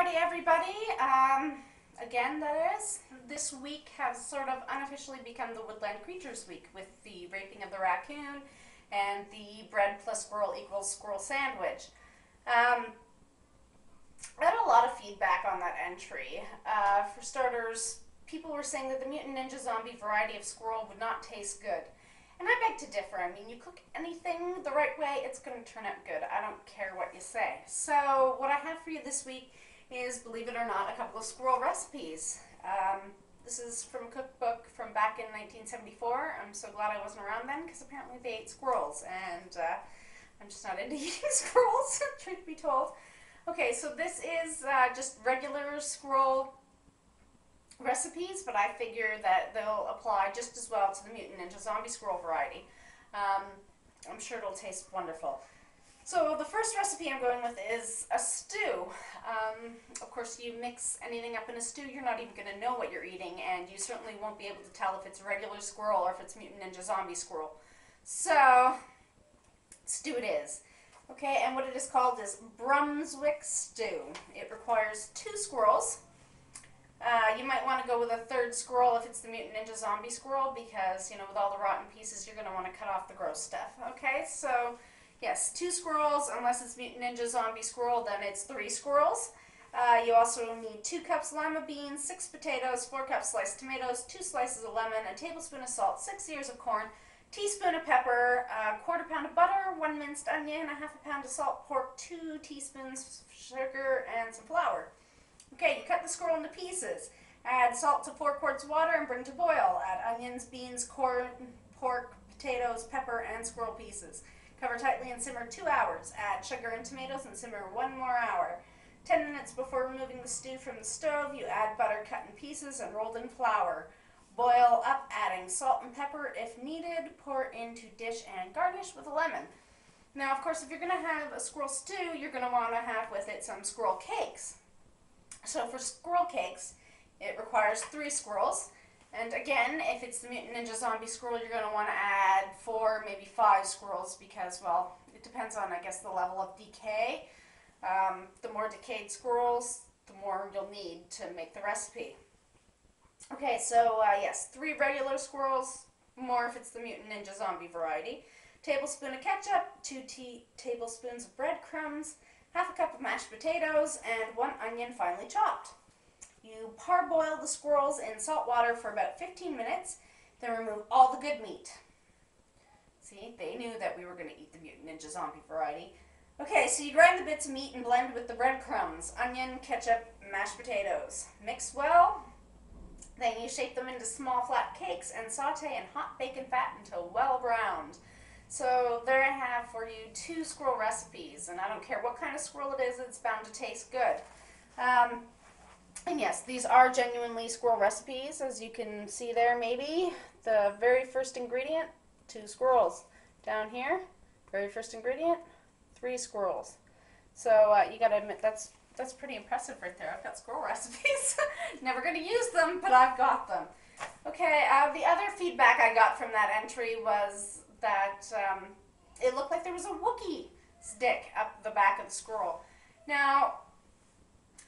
Friday, everybody. Again, that is. This week has sort of unofficially become the Woodland Creatures week with the raping of the raccoon and the bread plus squirrel equals squirrel sandwich. I had a lot of feedback on that entry. For starters, people were saying that the Mutant Ninja Zombie variety of squirrel would not taste good. And I beg to differ. I mean, you cook anything the right way, it's going to turn out good. I don't care what you say. So what I have for you this week is, believe it or not, a couple of squirrel recipes. This is from a cookbook from back in 1974. I'm so glad I wasn't around then, because apparently they ate squirrels, and I'm just not into eating squirrels, truth be told. Okay, so this is just regular squirrel recipes, but I figure that they'll apply just as well to the Mutant Ninja Zombie squirrel variety. I'm sure it'll taste wonderful. So the first recipe I'm going with is a stew. Of course, you mix anything up in a stew, you're not even going to know what you're eating, and you certainly won't be able to tell if it's regular squirrel or if it's Mutant Ninja Zombie squirrel. So, stew it is. Okay, and what it is called is Brunswick stew. It requires 2 squirrels. You might want to go with a 3rd squirrel if it's the Mutant Ninja Zombie squirrel, because, you know, with all the rotten pieces, you're going to want to cut off the gross stuff. Okay, so yes, 2 squirrels. Unless it's Mutant Ninja Zombie squirrel, then it's 3 squirrels. You also need 2 cups lima beans, 6 potatoes, 4 cups sliced tomatoes, 2 slices of lemon, a tablespoon of salt, 6 ears of corn, teaspoon of pepper, a 1/4 pound of butter, 1 minced onion, a 1/2 pound of salt, pork, 2 teaspoons of sugar, and some flour. Okay, you cut the squirrel into pieces. Add salt to 4 quarts of water and bring to boil. Add onions, beans, corn, pork, potatoes, pepper, and squirrel pieces. Cover tightly and simmer 2 hours. Add sugar and tomatoes and simmer 1 more hour. 10 minutes before removing the stew from the stove, you add butter cut in pieces and rolled in flour. Boil up, adding salt and pepper if needed. Pour into dish and garnish with a lemon. Now, of course, if you're going to have a squirrel stew, you're going to want to have with it some squirrel cakes. So for squirrel cakes, it requires 3 squirrels. And again, if it's the Mutant Ninja Zombie squirrel, you're going to want to add 4, maybe 5 squirrels because, well, it depends on, I guess, the level of decay. The more decayed squirrels, the more you'll need to make the recipe. Okay, so yes, 3 regular squirrels, more if it's the Mutant Ninja Zombie variety. Tablespoon of ketchup, 2 tablespoons of breadcrumbs, 1/2 cup of mashed potatoes, and 1 onion finely chopped. You parboil the squirrels in salt water for about 15 minutes, then remove all the good meat. See, they knew that we were going to eat the Mutant Ninja Zombie variety. Okay, so you grind the bits of meat and blend with the breadcrumbs, onion, ketchup, mashed potatoes. Mix well, then you shape them into small flat cakes and saute in hot bacon fat until well browned. So there I have for you 2 squirrel recipes, and I don't care what kind of squirrel it is, it's bound to taste good. And yes, these are genuinely squirrel recipes, as you can see there maybe. The very first ingredient, 2 squirrels. Down here, very first ingredient, 3 squirrels. So you gotta admit, that's pretty impressive right there. I've got squirrel recipes. Never gonna use them, but I've got them. Okay, the other feedback I got from that entry was that it looked like there was a Wookiee stick up the back of the squirrel. Now,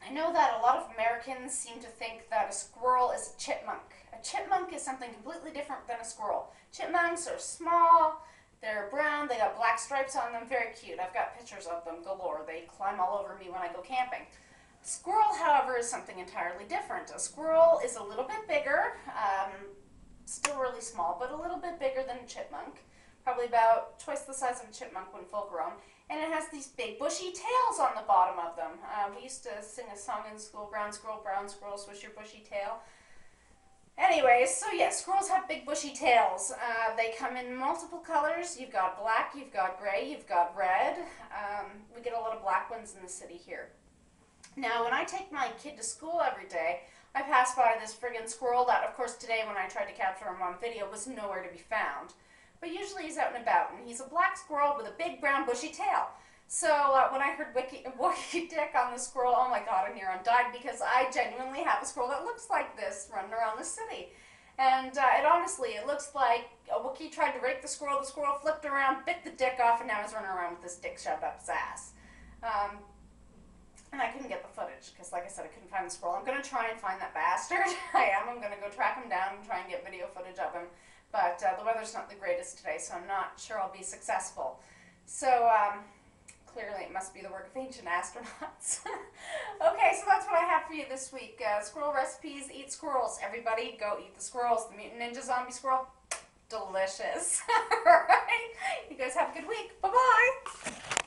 I know that a lot of Americans seem to think that a squirrel is a chipmunk. A chipmunk is something completely different than a squirrel. Chipmunks are small, they're brown, they got black stripes on them, very cute. I've got pictures of them galore. They climb all over me when I go camping. A squirrel, however, is something entirely different. A squirrel is a little bit bigger, still really small, but a little bit bigger than a chipmunk. Probably about twice the size of a chipmunk when full grown. And it has these big bushy tails on the bottom of them. We used to sing a song in school, brown squirrel, swish your bushy tail. Anyways, so yes, squirrels have big bushy tails. They come in multiple colors. You've got black, you've got gray, you've got red. We get a lot of black ones in the city here. Now, when I take my kid to school every day, I pass by this friggin' squirrel that, of course, today when I tried to capture him on video was nowhere to be found. But usually he's out and about, and he's a black squirrel with a big brown bushy tail. So when I heard Wookiee Dick on the squirrel, oh my god, I near died, because I genuinely have a squirrel that looks like this running around the city. And it looks like a Wookiee tried to rape the squirrel flipped around, bit the dick off, and now he's running around with this dick shoved up his ass. And I couldn't get the footage, because like I said, said, I couldn't find the squirrel. I'm going to try and find that bastard. I am. I'm going to go track him down and try and get video footage of him. But the weather's not the greatest today, so I'm not sure I'll be successful. So, clearly it must be the work of ancient astronauts. Okay, so that's what I have for you this week. Squirrel recipes, eat squirrels. Everybody, go eat the squirrels. The Mutant Ninja Zombie Squirrel, delicious. Alright, you guys have a good week. Bye-bye.